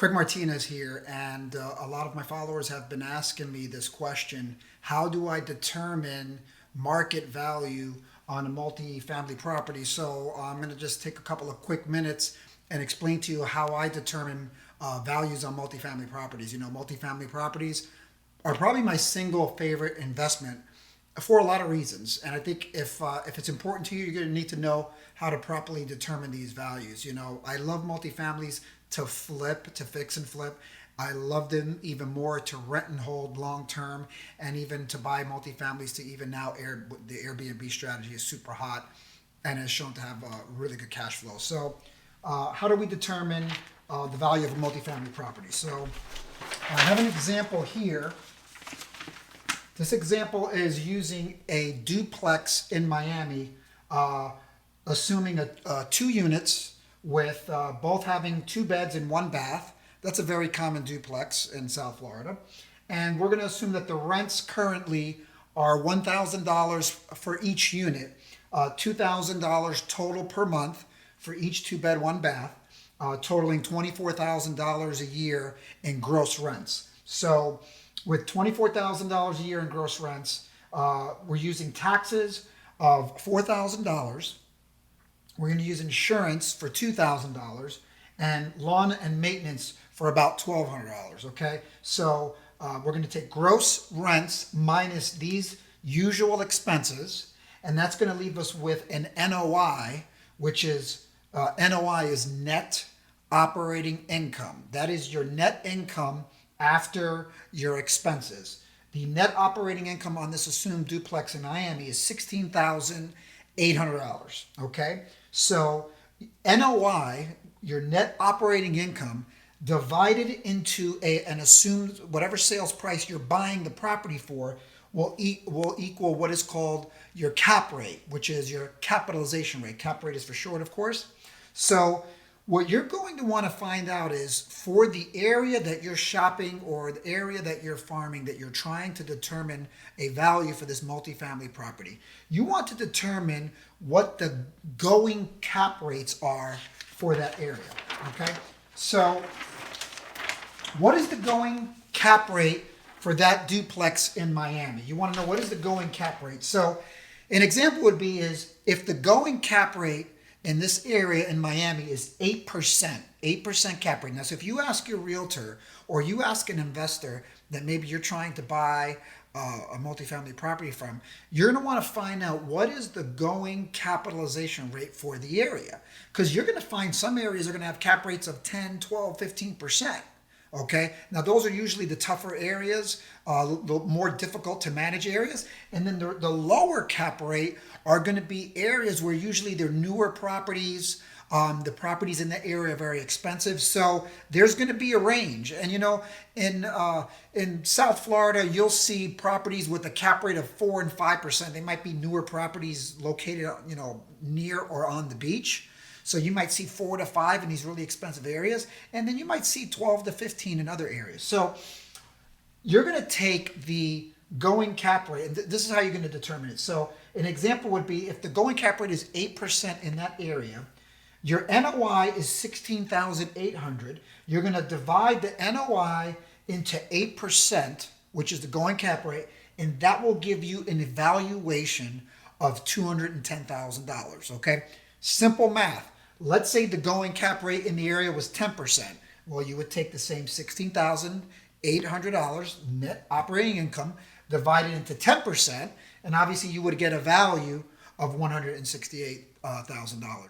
Craig Martinez here, and a lot of my followers have been asking me this question: how do I determine market value on a multi-family property? So I'm going to just take a couple of quick minutes and explain to you how I determine values on multifamily properties. You know, multifamily properties are probably my single favorite investment for a lot of reasons. And I think if it's important to you, you're going to need to know how to properly determine these values. You know, I love multifamilies to flip, to fix and flip. I love them even more to rent and hold long term, and even to buy multifamilies to even now the Airbnb strategy is super hot and has shown to have really good cash flow. So how do we determine the value of a multifamily property? So I have an example here. This example is using a duplex in Miami, assuming two units with both having two beds and one bath. That's a very common duplex in South Florida. And we're going to assume that the rents currently are $1,000 for each unit, $2,000 total per month for each two bed, one bath, totaling $24,000 a year in gross rents. So with $24,000 a year in gross rents, we're using taxes of $4,000. We're going to use insurance for $2,000 and lawn and maintenance for about $1,200. Okay, so we're going to take gross rents minus these usual expenses, and that's going to leave us with an NOI, which is NOI is net operating income. That is your net income after your expenses. The net operating income on this assumed duplex in Miami is $16,800. Okay, so NOI, your net operating income, divided into an assumed whatever sales price you're buying the property for will equal what is called your cap rate, which is your capitalization rate. Cap rate is for short, of course. So what you're going to want to find out is, for the area that you're shopping or the area that you're farming, that you're trying to determine a value for this multifamily property, you want to determine what the going cap rates are for that area. Okay, so what is the going cap rate for that duplex in Miami? You want to know what is the going cap rate. So an example would be is if the going cap rate in this area in Miami is 8% cap rate. Now, so if you ask your realtor or you ask an investor that maybe you're trying to buy a multifamily property from, you're going to want to find out what is the going capitalization rate for the area. Because you're going to find some areas are going to have cap rates of 10, 12, 15%. Okay, now those are usually the tougher areas, the more difficult to manage areas. And then the lower cap rate are going to be areas where usually they're newer properties. The properties in that area are very expensive. So there's going to be a range. And you know, in South Florida, you'll see properties with a cap rate of 4 and 5%. They might be newer properties located, you know, near or on the beach. So you might see 4 to 5 in these really expensive areas, and then you might see 12 to 15 in other areas. So you're going to take the going cap rate, and this is how you're going to determine it. So an example would be if the going cap rate is 8% in that area, your NOI is $16,800. You're going to divide the NOI into 8%, which is the going cap rate, and that will give you an evaluation of $210,000. Okay, simple math. Let's say the going cap rate in the area was 10%. Well, you would take the same $16,800 net operating income, divide it into 10%, and obviously you would get a value of $168,000.